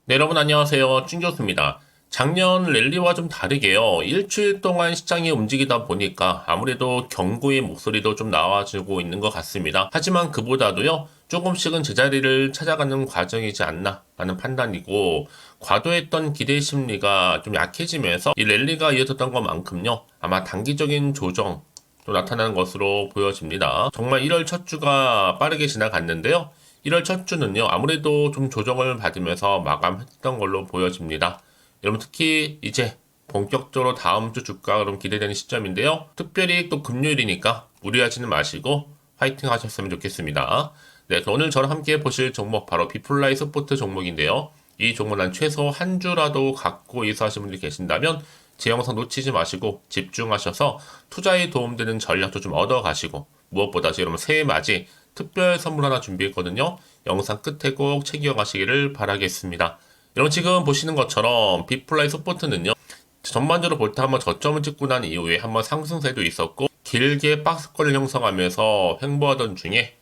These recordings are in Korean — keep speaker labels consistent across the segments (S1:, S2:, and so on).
S1: 네, 여러분 안녕하세요. 찐교수입니다. 작년 랠리와 좀 다르게요. 일주일 동안 시장이 움직이다 보니까 아무래도 경고의 목소리도 좀 나와주고 있는 것 같습니다. 하지만 그보다도요, 조금씩은 제자리를 찾아가는 과정이지 않나 라는 판단이고, 과도했던 기대 심리가 좀 약해지면서 이 랠리가 이어졌던 것만큼요, 아마 단기적인 조정 또 나타나는 것으로 보여집니다. 정말 1월 첫 주가 빠르게 지나갔는데요. 1월 첫 주는요, 아무래도 좀 조정을 받으면서 마감했던 걸로 보여집니다. 여러분 특히 이제 본격적으로 다음 주 주가가 좀 기대되는 시점인데요. 특별히 또 금요일이니까 무리하지는 마시고 화이팅 하셨으면 좋겠습니다. 네, 오늘 저랑 함께 보실 종목 바로 비플라이 스포트 종목인데요. 이 종목은 최소 한 주라도 갖고 이수하시는 분들이 계신다면 제 영상 놓치지 마시고 집중하셔서 투자에 도움되는 전략도 좀 얻어가시고 무엇보다 여러분 새해 맞이 특별 선물 하나 준비했거든요. 영상 끝에 꼭 챙겨가시기를 바라겠습니다. 여러분 지금 보시는 것처럼 비플라이 스포트는요. 전반적으로 볼 때 한번 저점을 찍고 난 이후에 한번 상승세도 있었고 길게 박스권을 형성하면서 횡보하던 중에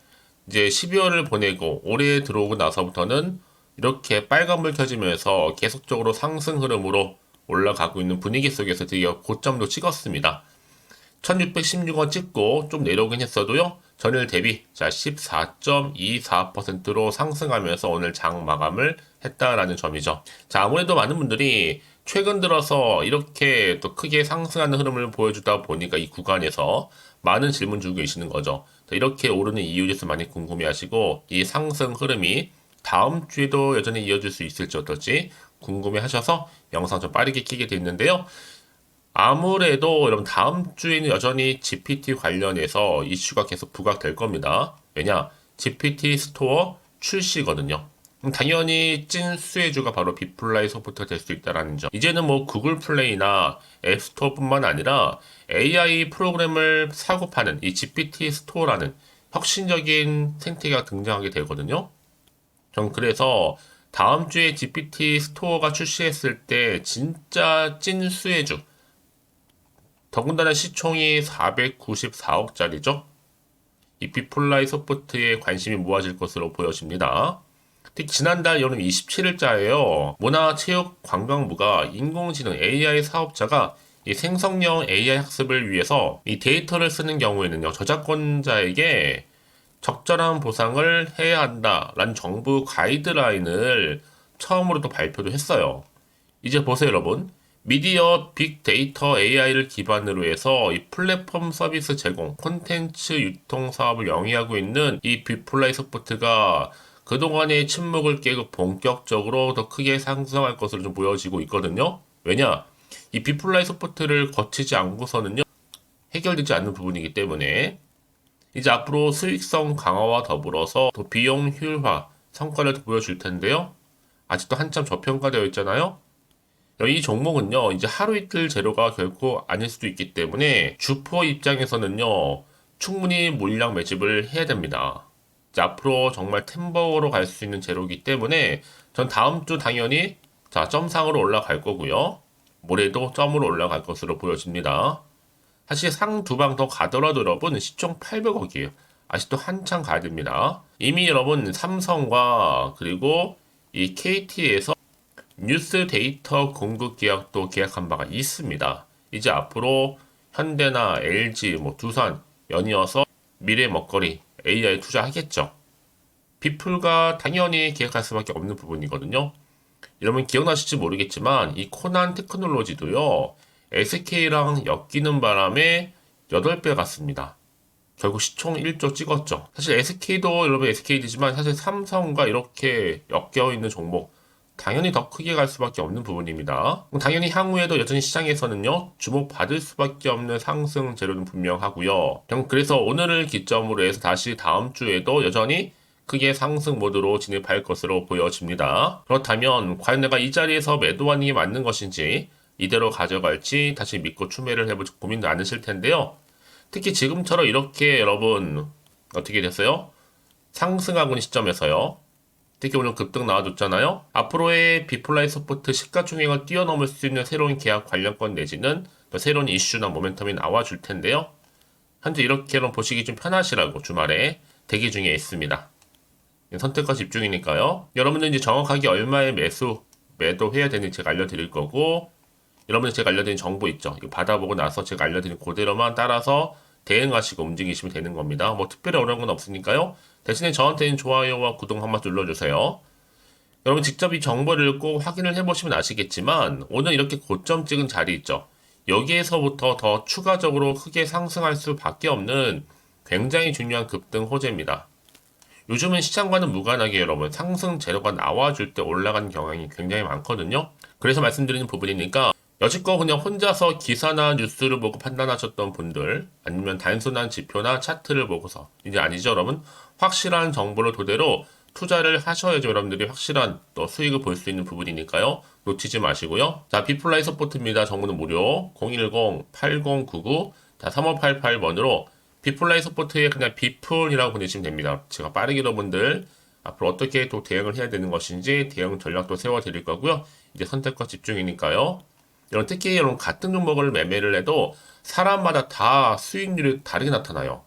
S1: 이제 12월을 보내고 올해 들어오고 나서부터는 이렇게 빨간불 켜지면서 계속적으로 상승 흐름으로 올라가고 있는 분위기 속에서 드디어 고점도 찍었습니다. 1616원 찍고 좀 내려오긴 했어도요. 전일 대비 자 14.24%로 상승하면서 오늘 장 마감을 했다라는 점이죠. 자, 아무래도 많은 분들이 최근 들어서 이렇게 또 크게 상승하는 흐름을 보여주다 보니까 이 구간에서 많은 질문 주고 계시는 거죠. 이렇게 오르는 이유에 대해서 많이 궁금해하시고 이 상승 흐름이 다음 주에도 여전히 이어질 수 있을지 어떨지 궁금해하셔서 영상 좀 빠르게 키게 됐는데요. 아무래도 여러분 다음 주에는 여전히 GPT 관련해서 이슈가 계속 부각될 겁니다. 왜냐? GPT 스토어 출시거든요. 그럼 당연히 찐 수혜주가 바로 비플라이 소프트가 될 수 있다는 점. 이제는 뭐 구글 플레이나 앱스토어뿐만 아니라 AI 프로그램을 사고 파는 이 GPT 스토어라는 혁신적인 생태계가 등장하게 되거든요. 전 그래서 다음 주에 GPT 스토어가 출시했을 때 진짜 찐 수혜주, 더군다나 시총이 494억짜리죠. 이 비플라이 소프트에 관심이 모아질 것으로 보여집니다. 특히 지난달 여름 27일자에요. 문화체육관광부가 인공지능 AI 사업자가 이 생성형 AI 학습을 위해서 이 데이터를 쓰는 경우에는요, 저작권자에게 적절한 보상을 해야 한다라는 정부 가이드라인을 처음으로 또 발표도 했어요. 이제 보세요, 여러분. 미디어 빅데이터 AI를 기반으로 해서 이 플랫폼 서비스 제공, 콘텐츠 유통 사업을 영위하고 있는 이 비플라이 소프트가 그동안의 침묵을 깨고 본격적으로 더 크게 상승할 것으로 좀 보여지고 있거든요. 왜냐? 이 비플라이 소프트를 거치지 않고서는요, 해결되지 않는 부분이기 때문에 이제 앞으로 수익성 강화와 더불어서 더 비용 효율화 성과를 보여줄 텐데요. 아직도 한참 저평가되어 있잖아요. 이 종목은요, 이제 하루 이틀 재료가 결코 아닐 수도 있기 때문에 주포 입장에서는요, 충분히 물량 매집을 해야 됩니다. 이제 앞으로 정말 템버로 갈 수 있는 재료이기 때문에 전 다음 주 당연히 자, 점상으로 올라갈 거고요. 모레도 점으로 올라갈 것으로 보여집니다. 사실 상 두 방 더 가더라도 여러분 시총 800억이에요. 아직도 한참 가야 됩니다. 이미 여러분 삼성과 그리고 이 KT에서 뉴스 데이터 공급 계약도 계약한 바가 있습니다. 이제 앞으로 현대나 LG, 뭐 두산 연이어서 미래 먹거리 AI 투자하겠죠. 비플과 당연히 계약할 수밖에 없는 부분이거든요. 여러분 기억나실지 모르겠지만 이 코난 테크놀로지도요. SK랑 엮이는 바람에 8배 갔습니다. 결국 시총 1조 찍었죠. 사실 SK도 여러분 SK이지만 사실 삼성과 이렇게 엮여 있는 종목 당연히 더 크게 갈 수밖에 없는 부분입니다. 당연히 향후에도 여전히 시장에서는요, 주목받을 수밖에 없는 상승 재료는 분명하고요. 그래서 오늘을 기점으로 해서 다시 다음 주에도 여전히 크게 상승 모드로 진입할 것으로 보여집니다. 그렇다면 과연 내가 이 자리에서 매도하는 게 맞는 것인지 이대로 가져갈지 다시 믿고 추매를 해볼지 고민도 않으실 텐데요. 특히 지금처럼 이렇게 여러분 어떻게 됐어요? 상승하고 있는 시점에서요. 특히 오늘 급등 나와줬잖아요. 앞으로의 비플라이 소프트 시가총액을 뛰어넘을 수 있는 새로운 계약 관련권 내지는 또 새로운 이슈나 모멘텀이 나와줄 텐데요. 현재 이렇게는 보시기 좀 편하시라고 주말에 대기 중에 있습니다. 선택과 집중이니까요. 여러분들 이제 정확하게 얼마의 매수 매도해야 되는지 제가 알려드릴 거고, 여러분이 제가 알려드린 정보 있죠? 이거 받아보고 나서 제가 알려드린 그대로만 따라서 대응하시고 움직이시면 되는 겁니다. 뭐 특별히 어려운 건 없으니까요. 대신에 저한테는 좋아요와 구독 한번 눌러주세요. 여러분 직접 이 정보를 읽고 확인을 해보시면 아시겠지만 오늘 이렇게 고점 찍은 자리 있죠? 여기에서부터 더 추가적으로 크게 상승할 수밖에 없는 굉장히 중요한 급등 호재입니다. 요즘은 시장과는 무관하게 여러분 상승 재료가 나와줄 때 올라가는 경향이 굉장히 많거든요. 그래서 말씀드리는 부분이니까 여지껏 그냥 혼자서 기사나 뉴스를 보고 판단하셨던 분들 아니면 단순한 지표나 차트를 보고서 이제 아니죠 여러분. 확실한 정보를 토대로 투자를 하셔야죠 여러분들이 확실한 또 수익을 볼 수 있는 부분이니까요. 놓치지 마시고요. 자, 비플라이 서포트입니다. 정보는 무료 010-8099 3588번으로 비플라이 서포트에 그냥 비플이라고 보내시면 됩니다. 제가 빠르게 여러분들 앞으로 어떻게 또 대응을 해야 되는 것인지 대응 전략도 세워드릴 거고요. 이제 선택과 집중이니까요. 여러분 특히 여러분 같은 종목을 매매를 해도 사람마다 다 수익률이 다르게 나타나요.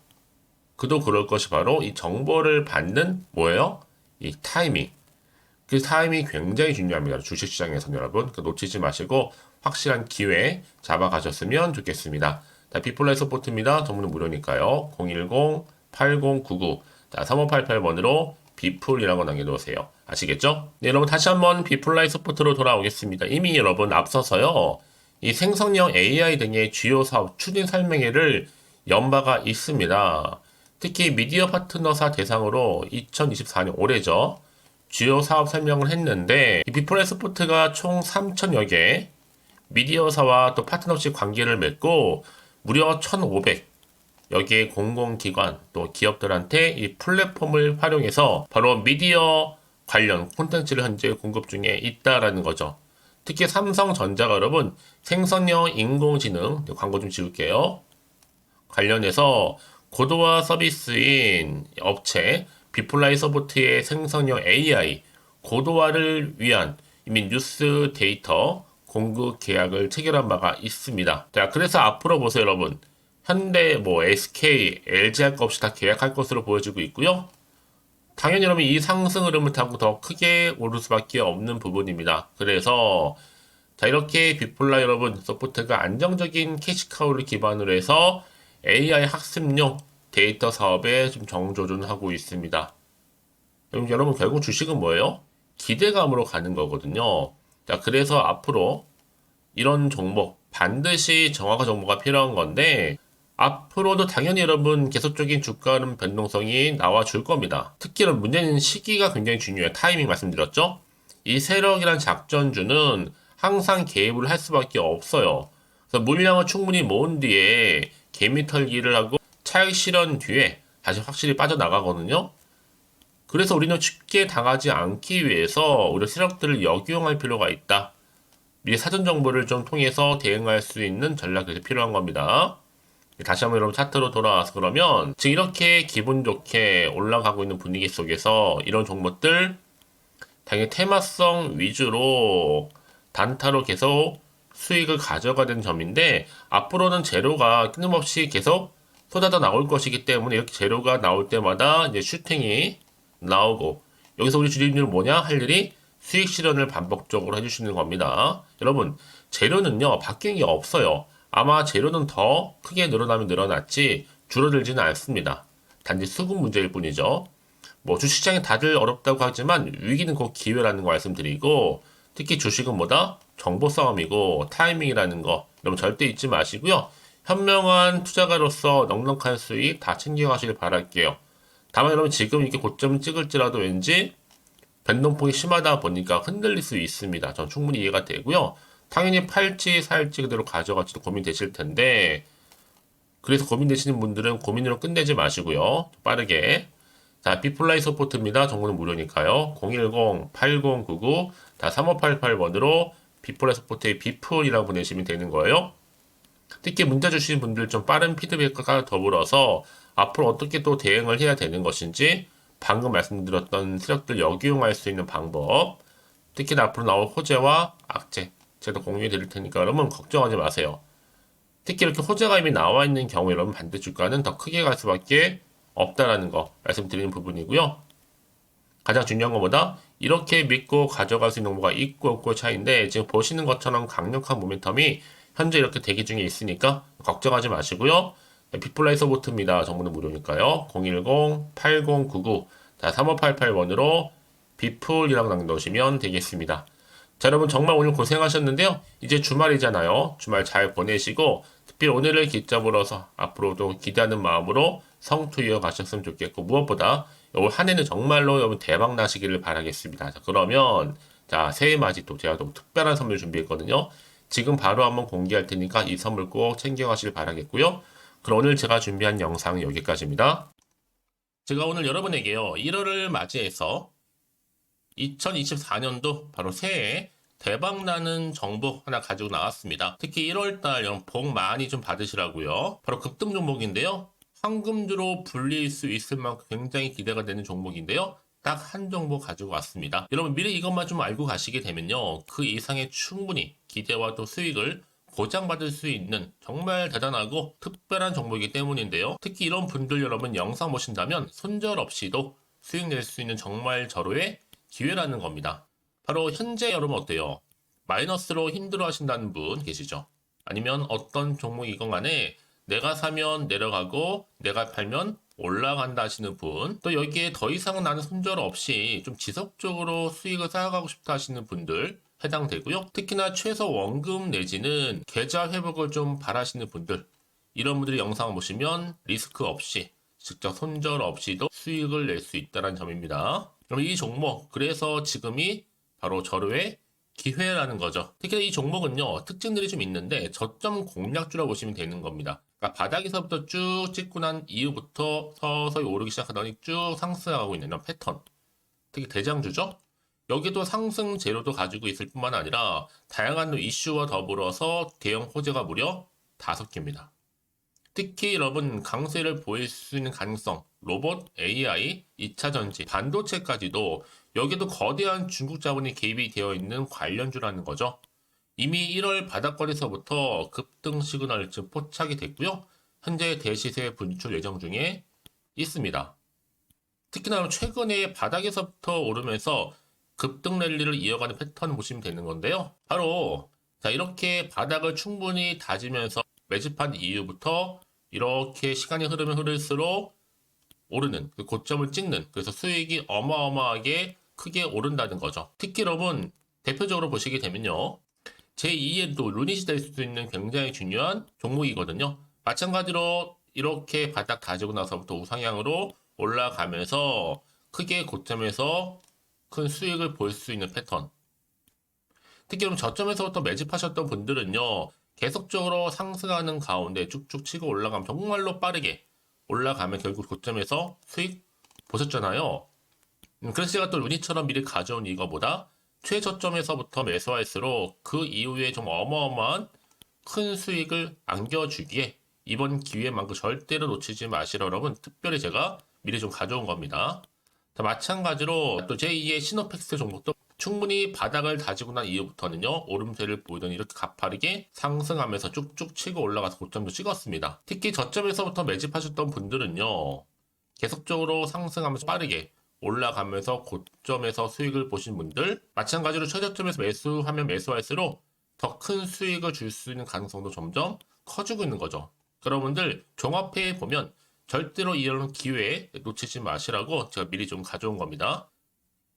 S1: 그도 그럴 것이 바로 이 정보를 받는 뭐예요? 이 타이밍. 그 타이밍이 굉장히 중요합니다. 주식시장에서는 여러분 놓치지 마시고 확실한 기회 잡아가셨으면 좋겠습니다. 자, 비플라이 서포트입니다. 전문은 무료니까요. 010-8099 3588번으로 비플이라고 남겨놓으세요. 아시겠죠? 네, 여러분 다시 한번 비플라이 서포트로 돌아오겠습니다. 이미 여러분 앞서서요. 이 생성형 AI 등의 주요 사업 추진 설명회를 연 바가 있습니다. 특히 미디어 파트너사 대상으로 2024년 올해죠. 주요 사업 설명을 했는데 이 비플라이 서포트가 총 3,000여 개 미디어사와 또 파트너십 관계를 맺고 무려 1,500 여기에 공공기관 또 기업들한테 이 플랫폼을 활용해서 바로 미디어 관련 콘텐츠를 현재 공급 중에 있다라는 거죠. 특히 삼성전자가 여러분 생성형 인공지능 광고 좀 지울게요. 관련해서 고도화 서비스인 업체 비플라이 서포트의 생성형 AI 고도화를 위한 이미 뉴스 데이터 공급 계약을 체결한 바가 있습니다. 자, 그래서 앞으로 보세요, 여러분. 현대, SK, LG 할 것 없이 다 계약할 것으로 보여지고 있고요. 당연히 여러분 이 상승 흐름을 타고 더 크게 오를 수밖에 없는 부분입니다. 그래서 자, 이렇게 비플라이 여러분 서포트가 안정적인 캐시카우를 기반으로 해서 AI 학습용 데이터 사업에 좀 정조준하고 있습니다. 여러분 결국 주식은 뭐예요? 기대감으로 가는 거거든요. 자, 그래서 앞으로 이런 종목 반드시 정확한 정보가 필요한 건데 앞으로도 당연히 여러분 계속적인 주가 흐름 변동성이 나와 줄 겁니다. 특히 문제는 시기가 굉장히 중요해요. 타이밍 말씀드렸죠? 이 세력이란 작전주는 항상 개입을 할 수밖에 없어요. 그래서 물량을 충분히 모은 뒤에 개미 털기를 하고 차익 실현 뒤에 다시 확실히 빠져나가거든요. 그래서 우리는 쉽게 당하지 않기 위해서 우리 세력들을 역이용할 필요가 있다. 미리 사전 정보를 좀 통해서 대응할 수 있는 전략이 필요한 겁니다. 다시 한번 여러분 차트로 돌아와서 그러면 지금 이렇게 기분 좋게 올라가고 있는 분위기 속에서 이런 종목들 당연히 테마성 위주로 단타로 계속 수익을 가져가야 되는 점인데 앞으로는 재료가 끊임없이 계속 쏟아져 나올 것이기 때문에 이렇게 재료가 나올 때마다 이제 슈팅이 나오고 여기서 우리 주주님들은 뭐냐 할 일이 수익 실현을 반복적으로 해주시는 겁니다. 여러분 재료는요 바뀐 게 없어요. 아마 재료는 더 크게 늘어나면 늘어났지 줄어들지는 않습니다. 단지 수급 문제일 뿐이죠. 주식시장이 다들 어렵다고 하지만 위기는 곧 기회라는 거 말씀드리고 특히 주식은 뭐다? 정보 싸움이고 타이밍이라는 거 여러분 절대 잊지 마시고요. 현명한 투자가로서 넉넉한 수익 다 챙겨가시길 바랄게요. 다만 여러분 지금 이렇게 고점을 찍을지라도 왠지 변동폭이 심하다 보니까 흔들릴 수 있습니다. 전 충분히 이해가 되고요. 당연히 팔지 살지 그대로 가져갈지도 고민되실 텐데 그래서 고민되시는 분들은 고민으로 끝내지 마시고요. 빠르게 자 비플라이 서포트입니다. 정보는 무료니까요. 010-8099 3588번으로 비플라이 서포트의 비플이라고 보내시면 되는 거예요. 특히 문자 주시는 분들 좀 빠른 피드백과 더불어서 앞으로 어떻게 또 대응을 해야 되는 것인지 방금 말씀드렸던 세력들 역이용할 수 있는 방법 특히 앞으로 나올 호재와 악재 제가 공유해 드릴 테니까 여러분 걱정하지 마세요. 특히 이렇게 호재가 이미 나와 있는 경우에 여러분 반대 주가는 더 크게 갈 수밖에 없다라는 거 말씀드리는 부분이고요. 가장 중요한 것보다 이렇게 믿고 가져갈 수 있는 정보가 있고 없고의 차이인데 지금 보시는 것처럼 강력한 모멘텀이 현재 이렇게 대기 중에 있으니까 걱정하지 마시고요. 비플라이 서포트입니다. 정보는 무료니까요. 010-8099 3588번으로 비플이라고 남겨놓으시면 되겠습니다. 자, 여러분 정말 오늘 고생하셨는데요. 이제 주말이잖아요. 주말 잘 보내시고 특히 오늘을 기점으로서 앞으로도 기대하는 마음으로 성투 이어가셨으면 좋겠고 무엇보다 올 한 해는 정말로 여러분 대박 나시기를 바라겠습니다. 자, 그러면 자, 새해 맞이 또 제가 또 특별한 선물 준비했거든요. 지금 바로 한번 공개할 테니까 이 선물 꼭 챙겨가시길 바라겠고요. 그럼 오늘 제가 준비한 영상은 여기까지입니다. 제가 오늘 여러분에게요. 1월을 맞이해서 2024년도 바로 새해 대박나는 정보 하나 가지고 나왔습니다. 특히 1월달 여러분 복 많이 좀 받으시라고요. 바로 급등 종목인데요. 황금주로 불릴 수 있을 만큼 굉장히 기대가 되는 종목인데요. 딱 한 종목 가지고 왔습니다. 여러분 미리 이것만 좀 알고 가시게 되면요. 그 이상의 충분히 기대와 또 수익을 보장받을 수 있는 정말 대단하고 특별한 종목이기 때문인데요. 특히 이런 분들 여러분 영상 보신다면 손절없이도 수익 낼 수 있는 정말 절호의 기회라는 겁니다. 바로 현재 여러분 어때요? 마이너스로 힘들어 하신다는 분 계시죠? 아니면 어떤 종목이건 간에 내가 사면 내려가고 내가 팔면 올라간다 하시는 분, 또 여기에 더 이상 나는 손절 없이 좀 지속적으로 수익을 쌓아가고 싶다 하시는 분들 해당되고요. 특히나 최소 원금 내지는 계좌 회복을 좀 바라시는 분들, 이런 분들이 영상을 보시면 리스크 없이 직접 손절 없이도 수익을 낼 수 있다는 점입니다. 그럼 이 종목, 그래서 지금이 바로 절호의 기회라는 거죠. 특히 이 종목은요, 특징들이 좀 있는데 저점 공략주라고 보시면 되는 겁니다. 그러니까 바닥에서부터 쭉 찍고 난 이후부터 서서히 오르기 시작하더니 쭉 상승하고 있는 이런 패턴. 특히 대장주죠. 여기도 상승 재료도 가지고 있을 뿐만 아니라 다양한 이슈와 더불어서 대형 호재가 무려 5개입니다. 특히 여러분 강세를 보일 수 있는 가능성, 로봇, AI, 2차 전지, 반도체까지도 여기도 거대한 중국 자본이 개입이 되어 있는 관련주라는 거죠. 이미 1월 바닥권에서부터 급등 시그널 즉 포착이 됐고요. 현재 대시세 분출 예정 중에 있습니다. 특히나 최근에 바닥에서부터 오르면서 급등 랠리를 이어가는 패턴을 보시면 되는 건데요. 바로 자 이렇게 바닥을 충분히 다지면서 매집한 이후부터 이렇게 시간이 흐르면 흐를수록 오르는 그 고점을 찍는 그래서 수익이 어마어마하게 크게 오른다는 거죠. 특히 여러분 대표적으로 보시게 되면요. 제2의 또 루닛이 될 수 있는 굉장히 중요한 종목이거든요. 마찬가지로 이렇게 바닥 다지고 나서부터 우상향으로 올라가면서 크게 고점에서 큰 수익을 볼 수 있는 패턴. 특히 그럼 저점에서부터 매집하셨던 분들은요. 계속적으로 상승하는 가운데 쭉쭉 치고 올라가면 정말로 빠르게 올라가면 결국 고점에서 수익 보셨잖아요. 그래서 제가 또 루닛처럼 미리 가져온 이거보다 최저점에서부터 매수할수록 그 이후에 좀 어마어마한 큰 수익을 안겨주기에 이번 기회만큼 절대로 놓치지 마시라 여러분 특별히 제가 미리 좀 가져온 겁니다. 자, 마찬가지로 또 제2의 시노팩스 종목도 충분히 바닥을 다지고 난 이후부터는요 오름세를 보이던 이렇게 가파르게 상승하면서 쭉쭉 치고 올라가서 고점도 찍었습니다. 특히 저점에서부터 매집하셨던 분들은요 계속적으로 상승하면서 빠르게 올라가면서 고점에서 수익을 보신 분들 마찬가지로 최저점에서 매수하면 매수할수록 더 큰 수익을 줄 수 있는 가능성도 점점 커지고 있는 거죠. 여러분들 종합해 보면 절대로 이런 기회에 놓치지 마시라고 제가 미리 좀 가져온 겁니다.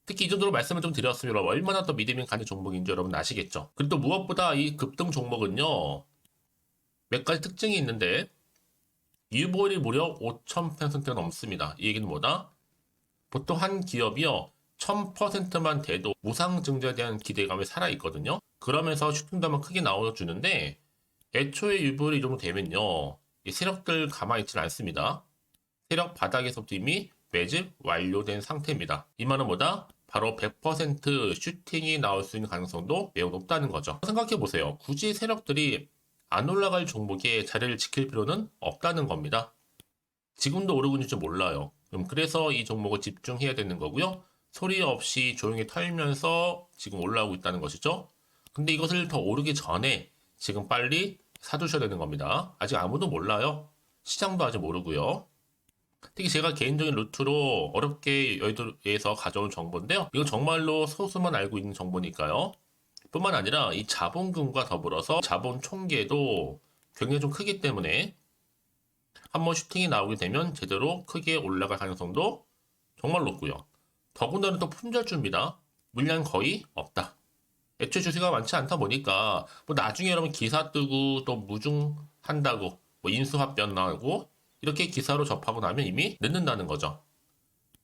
S1: 특히 이 정도로 말씀을 좀 드렸으면 얼마나 더 믿음이 가는 종목인지 여러분 아시겠죠? 그리고 또 무엇보다 이 급등 종목은요 몇 가지 특징이 있는데 유보율이 무려 5,000%가 넘습니다. 이 얘기는 뭐다? 보통 한 기업이요 1000%만 돼도 무상증자에 대한 기대감이 살아있거든요. 그러면서 슈팅도 한번 크게 나와주는데 애초에 유보율이 이 정도 되면요 이 세력들 가만히 있지는 않습니다. 세력 바닥에서부터 이미 매집 완료된 상태입니다. 이 말은 뭐다? 바로 100% 슈팅이 나올 수 있는 가능성도 매우 높다는 거죠. 생각해보세요. 굳이 세력들이 안 올라갈 종목에 자리를 지킬 필요는 없다는 겁니다. 지금도 오르고 있는지 몰라요. 그래서 이 종목을 집중해야 되는 거고요. 소리 없이 조용히 털면서 지금 올라오고 있다는 것이죠. 근데 이것을 더 오르기 전에 지금 빨리 사두셔야 되는 겁니다. 아직 아무도 몰라요. 시장도 아직 모르고요. 특히 제가 개인적인 루트로 어렵게 여의도에서 가져온 정보인데요. 이건 정말로 소수만 알고 있는 정보니까요. 뿐만 아니라 이 자본금과 더불어서 자본 총계도 굉장히 좀 크기 때문에 한번 슈팅이 나오게 되면 제대로 크게 올라갈 가능성도 정말 높고요. 더군다나 또 품절주입니다. 물량 거의 없다. 애초에 주식가 많지 않다 보니까 뭐 나중에 여러분 기사 뜨고 또 무중한다고 뭐 인수합병 나오고 이렇게 기사로 접하고 나면 이미 늦는다는 거죠.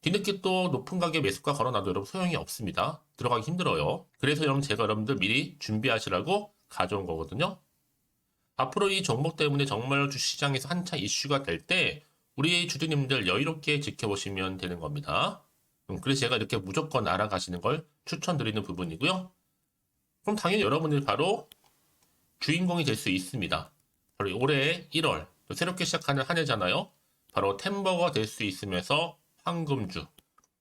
S1: 뒤늦게 또 높은 가격에 매수가 걸어놔도 여러분 소용이 없습니다. 들어가기 힘들어요. 그래서 여러분 제가 여러분들 미리 준비하시라고 가져온 거거든요. 앞으로 이 종목 때문에 정말 주시장에서 한창 이슈가 될 때 우리 주주님들 여유롭게 지켜보시면 되는 겁니다. 그래서 제가 이렇게 무조건 알아가시는 걸 추천드리는 부분이고요. 그럼 당연히 여러분들이 바로 주인공이 될 수 있습니다. 바로 올해 1월 또 새롭게 시작하는 한 해잖아요. 바로 템버가 될 수 있으면서 황금주,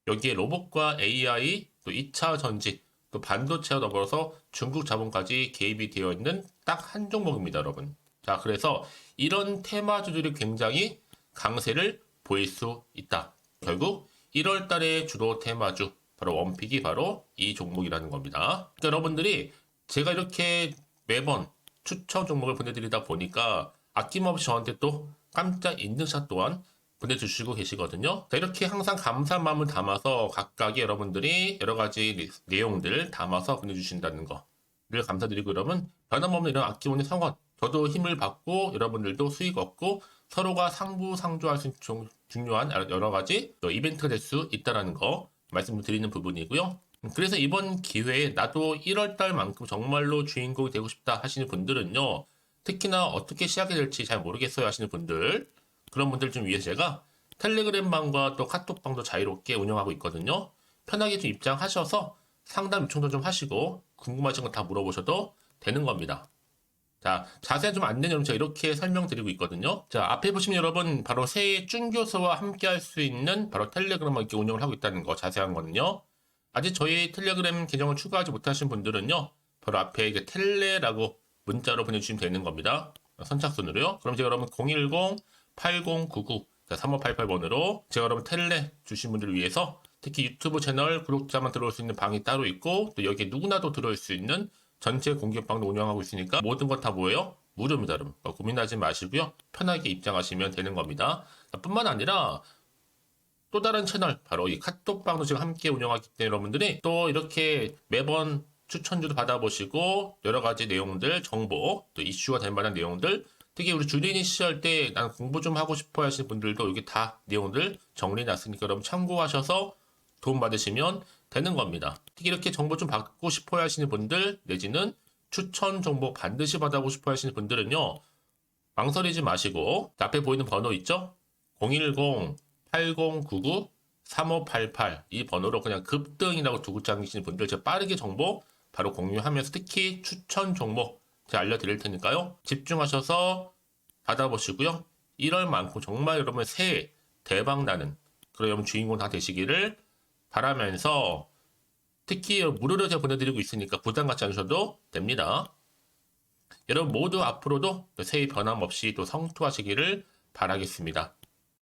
S1: 여기에 로봇과 AI, 또 2차 전지, 또 반도체와 더불어서 중국 자본까지 개입이 되어 있는 딱 한 종목입니다, 여러분. 자, 그래서 이런 테마주들이 굉장히 강세를 보일 수 있다. 결국 1월 달에 주로 테마주, 바로 원픽이 바로 이 종목이라는 겁니다. 그러니까 여러분들이 제가 이렇게 매번 추천 종목을 보내드리다 보니까 아낌없이 저한테 또 깜짝 인증샷 또한 보내주시고 계시거든요. 자, 이렇게 항상 감사한 마음을 담아서 각각의 여러분들이 여러 가지 내용들 담아서 보내주신다는 거를 감사드리고, 여러분 변함없는 이런 아낌없는 성원, 저도 힘을 받고 여러분들도 수익 얻고 서로가 상부상조할 수 있는 중요한 여러 가지 이벤트가 될 수 있다는 거 말씀을 드리는 부분이고요. 그래서 이번 기회에 나도 1월달만큼 정말로 주인공이 되고 싶다 하시는 분들은요, 특히나 어떻게 시작이 될지 잘 모르겠어요 하시는 분들, 그런 분들 좀 위해서 제가 텔레그램 방과 또 카톡방도 자유롭게 운영하고 있거든요. 편하게 좀 입장하셔서 상담 요청도 좀 하시고 궁금하신 거 다 물어보셔도 되는 겁니다. 자, 자세한 좀 안내는 제가 이렇게 설명드리고 있거든요. 자, 앞에 보시면 여러분 바로 새해 쭌교수와 함께 할 수 있는 바로 텔레그램을 이렇게 운영을 하고 있다는 거, 자세한 거는요. 아직 저희 텔레그램 계정을 추가하지 못하신 분들은요, 바로 앞에 이제 텔레라고 문자로 보내주시면 되는 겁니다. 선착순으로요. 그럼 제가 여러분 010-8099 3588번으로 제가 여러분 텔레 주신 분들을 위해서 특히 유튜브 채널 구독자만 들어올 수 있는 방이 따로 있고, 또 여기에 누구나도 들어올 수 있는 전체 공개방도 운영하고 있으니까 모든 것 다 뭐예요? 무료입니다, 여러분. 고민하지 마시고요. 편하게 입장하시면 되는 겁니다. 뿐만 아니라 또 다른 채널, 바로 이 카톡방도 지금 함께 운영하기 때문에 여러분들이 또 이렇게 매번 추천주도 받아보시고 여러 가지 내용들, 정보, 또 이슈가 될 만한 내용들, 특히 우리 주린이 시절 때 난 공부 좀 하고 싶어 하시는 분들도 여기 다 내용들 정리해놨으니까 여러분 참고하셔서 도움 받으시면 되는 겁니다. 특히 이렇게 정보 좀 받고 싶어 하시는 분들, 내지는 추천 정보 반드시 받아보고 싶어 하시는 분들은요, 망설이지 마시고 앞에 보이는 번호 있죠? 010-8099-3588 이 번호로 그냥 급등이라고 두고 당기시는 분들 제가 빠르게 정보 바로 공유하면서 특히 추천 종목 제가 알려드릴 테니까요. 집중하셔서 받아보시고요. 1월만큼 정말 여러분 새해 대박나는 그런 여러분 주인공 다 되시기를 바라면서, 특히 무료로 제가 보내드리고 있으니까 부담 갖지 않으셔도 됩니다. 여러분 모두 앞으로도 새해 변함없이 또 성투하시기를 바라겠습니다.